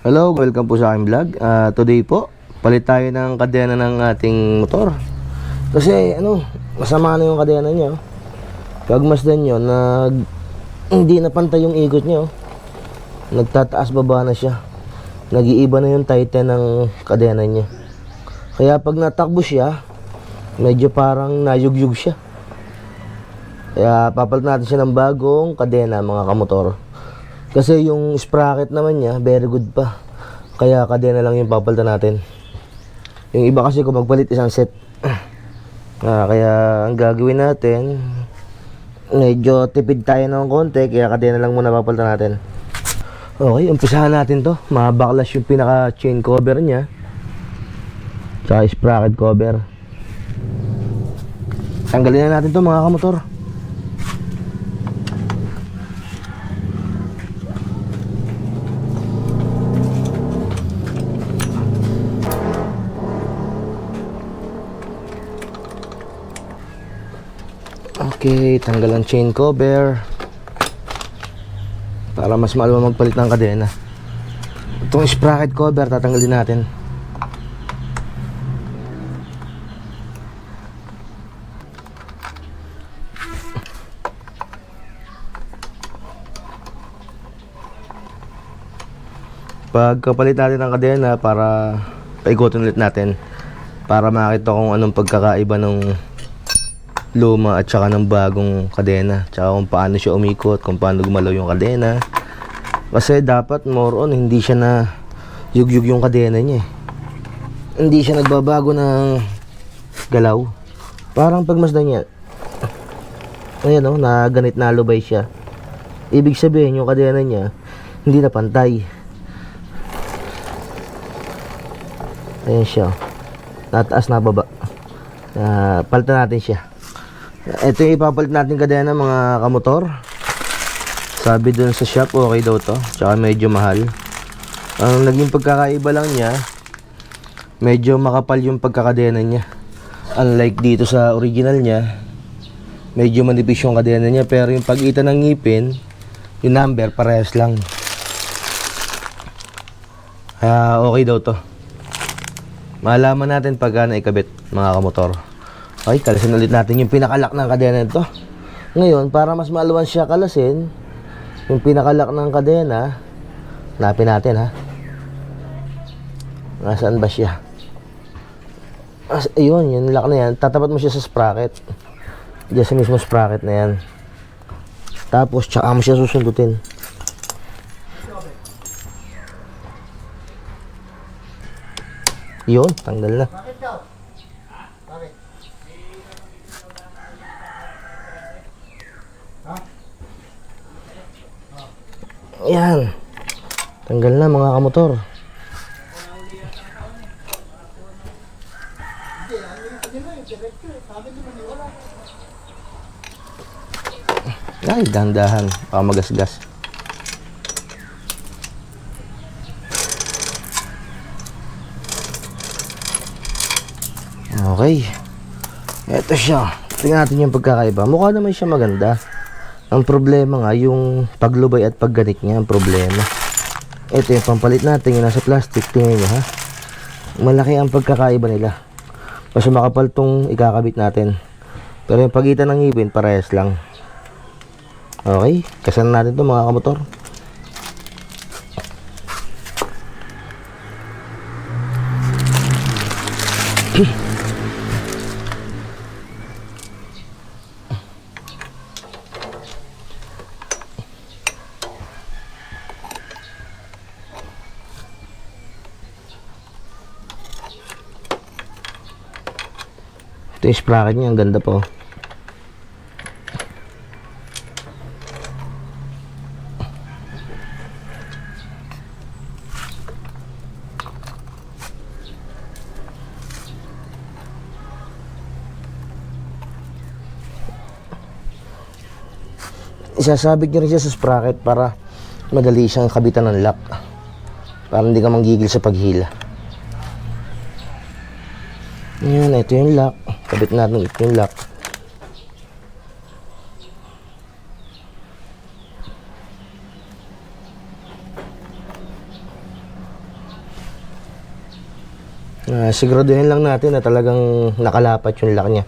Hello, welcome po sa aking vlog. Today po, palit tayo ng kadena ng ating motor. Kasi masama na yung kadena niya. Pagmasdan nyo, hindi na pantay yung ikot niya. Nagtataas baba na siya. Nag-iiba na yung tighten ng kadena niya. Kaya pag natakbo siya, medyo parang nayugyug siya. Kaya papalit natin siya ng bagong kadena, mga kamotor. Kasi yung sprocket naman niya, very good pa. Kaya kadena lang yung papalitan natin. Yung iba kasi kung magpalit isang set. Kaya ang gagawin natin, medyo tipid tayo ng konti. Kaya kadena lang muna papalitan natin. Okay, umpisahan natin to. Mabaklas yung pinaka chain cover niya. Tsaka sprocket cover. Tanggalin na natin to, mga kamotor. Okay, tanggal ang chain cover para mas maluwag magpalit ng kadena. Itong sprocket cover tatanggalin natin. Pagkapalit natin ng kadena, para paikutin ulit natin para makita kung anong pagkakaiba ng luma at saka ng bagong kadena, tsaka kung paano siya umikot, kung paano gumalaw yung kadena. Kasi dapat more on hindi siya na yugyug yung kadena niya. Hindi siya nagbabago ng galaw. Parang pagmasdan niya, ayan na ganit na lubay siya. Ibig sabihin yung kadena niya hindi na pantay. Ayan siya, nataas na baba. Palitan natin siya. Ito yung ipapalit natin kadena, mga kamotor. Sabi dun sa shop okay daw to, tsaka medyo mahal. Ang naging pagkakaiba lang niya, medyo makapal yung pagkakadena niya. Unlike dito sa original niya, medyo manipis yung kadena niya. Pero yung pagitan ng ngipin, yung number parehas lang. Okay daw to. Malaman natin pagka naikabit, mga kamotor. Okay, kalasin ulit natin yung pinakalock ng kadena nito. Ngayon, para mas maluwan siya kalasin, yung pinakalock ng kadena, hanapin natin ha. Nasaan ba siya? Ayun, yung lock na yan. Tatapat mo siya sa sprocket. Diyan sa mismo sprocket na yan. Tapos, tsaka mo siya susundutin. Yun, tanggal na. Yan, tanggal na, mga kamotor. Ay, dahan-dahan, baka magasgas. Okay, eto siya. Tingnan natin yung pagkakaiba. Mukha naman siya maganda. Ang problema nga, yung paglubay at pagganik niya ang problema. Ito yung pampalit natin, yung nasa plastic. Tingnan nyo ha. Malaki ang pagkakaiba nila. Kasi makapal tong ikakabit natin. Pero yung pagitan ng ngipin, parehas lang. Okay, kasan natin to, mga kamotor. Ito yung sprocket niya, ang ganda po. Isasabit nyo rin siya sa sprocket para madali siyang kabitan ng lock. Para hindi ka manggigil sa paghila. Ayan, ito yung lock. Kabit natin ito yung lock. Siguraduhin lang natin na talagang nakalapat yung lock niya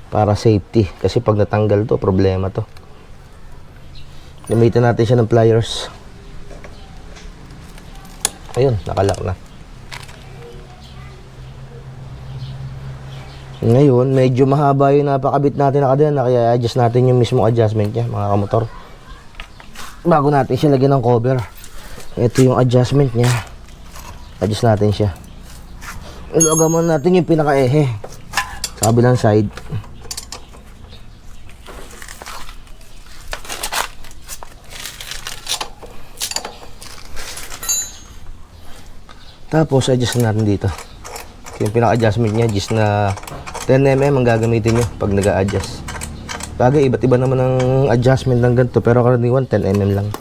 para safety, kasi pag natanggal to, problema to. Gamitin natin siya ng pliers. Ayun, nakalock na. Ngayon, medyo mahaba yung napakabit natin na kadena, kaya adjust natin yung mismong adjustment niya, mga kamotor. Bago natin siya lagyan ng cover, ito yung adjustment niya. Adjust natin siya. Ilagay muna natin yung pinaka-ehe sa kabilang side. Tapos adjust natin dito. Yung pinaka-adjustment niya, just na 10mm ang gagamitin nyo pag nag-a-adjust. Bagay, iba't iba naman ang adjustment ng ganito, pero karaniwan 10mm lang.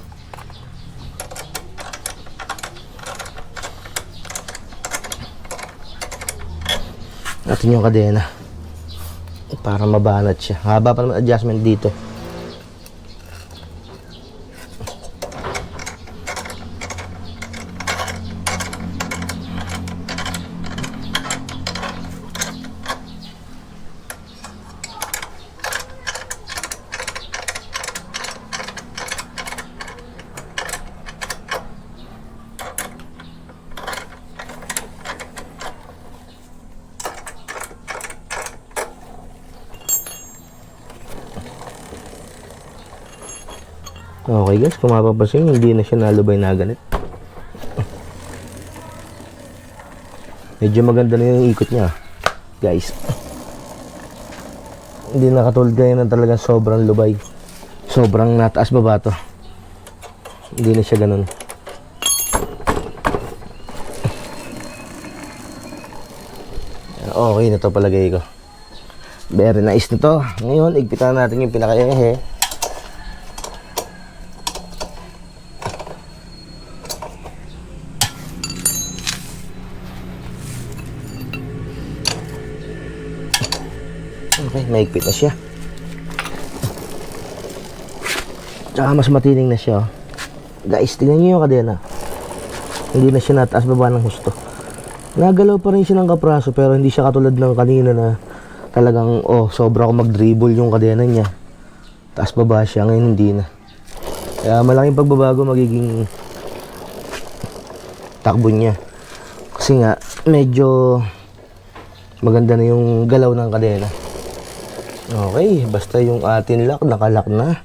Natin yung kadena para mabanat siya. Haba pa naman adjustment dito. Okay guys, kung mapapansin, hindi na siya nalubay na ganit. Medyo maganda na yung ikot niya, guys. Hindi na katulad ganyan na talagang sobrang lubay. Sobrang nataas baba to. Hindi na siya ganun. Okay na to palagay ko. Very nice na to. Ngayon, igpitan natin yung pinaka-ehe. Okay, maigpit na siya. Tsaka mas matining na siya, oh. Guys, tingnan nyo yung kadena. Hindi na siya nataas baba ng husto. Nagalaw pa rin siya ng kapraso, pero hindi siya katulad ng kanina na talagang, sobra ko mag-dribble yung kadena niya. Taas baba siya, ngayon hindi na. Kaya malaking pagbabago magiging takbo niya. Kasi nga, medyo maganda na yung galaw ng kadena. Okay, basta yung atin lock, nakalock na.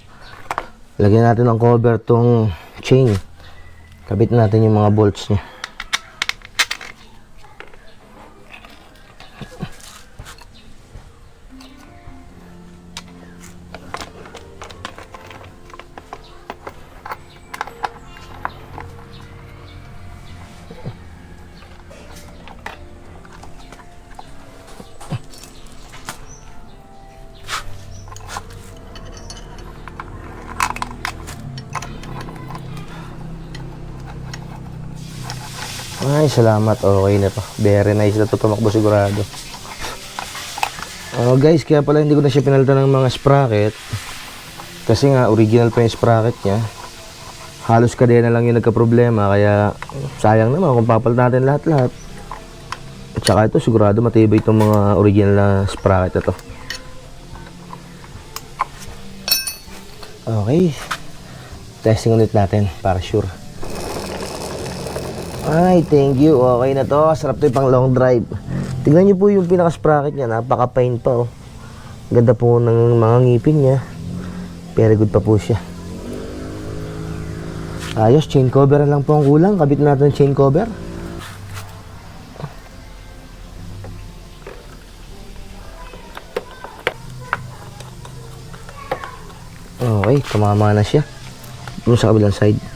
Lagyan natin ng cover tong chain. Kabit natin yung mga bolts niya. Ay, salamat. Okay na to. Very nice na to, tumakbo sigurado. Guys, kaya pala hindi ko na siya pinalitan ng mga sprocket. Kasi nga, original pa yung sprocket niya. Halos kadena lang yung nagka-problema. Kaya, sayang naman kung papalitan natin lahat-lahat. At saka ito, sigurado matibay itong mga original na sprocket na to. Okay. Testing ulit natin para sure. Ay, thank you. Okay na to. Sarap to yung pang long drive. Tingnan nyo po yung pinaka-sprocket niya. Napaka-fine pa, oh. Ganda po ng mga ngipin niya. Very good pa po siya. Ayos, chain cover lang po ang kulang. Kabit natin chain cover. Okay, tumama na siya. Doon sa kabilang side.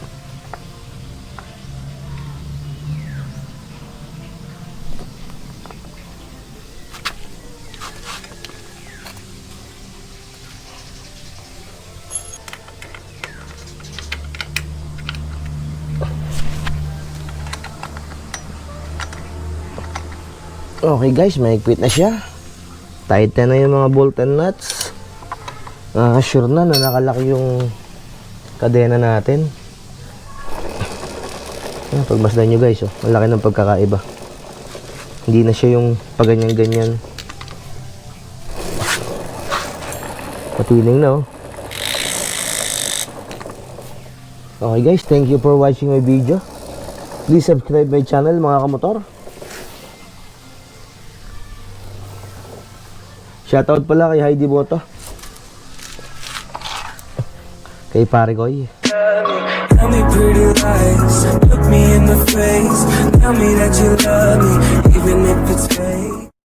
Okay guys, may quit na siya. Tight na yung mga bolt and nuts. Sure na nakalock yung kadena natin. Pagmasdan nyo guys, ang laki ng pagkakaiba. Hindi na siya yung paganyan-ganyan. Patining na, oh. Okay guys, thank you for watching my video. Please subscribe my channel mga kamotor. Shoutout pala kay Heidi Boto. Kay pare Koy. Tell me pretty lies, look me in the face. Tell me that you love me, even if it's fake.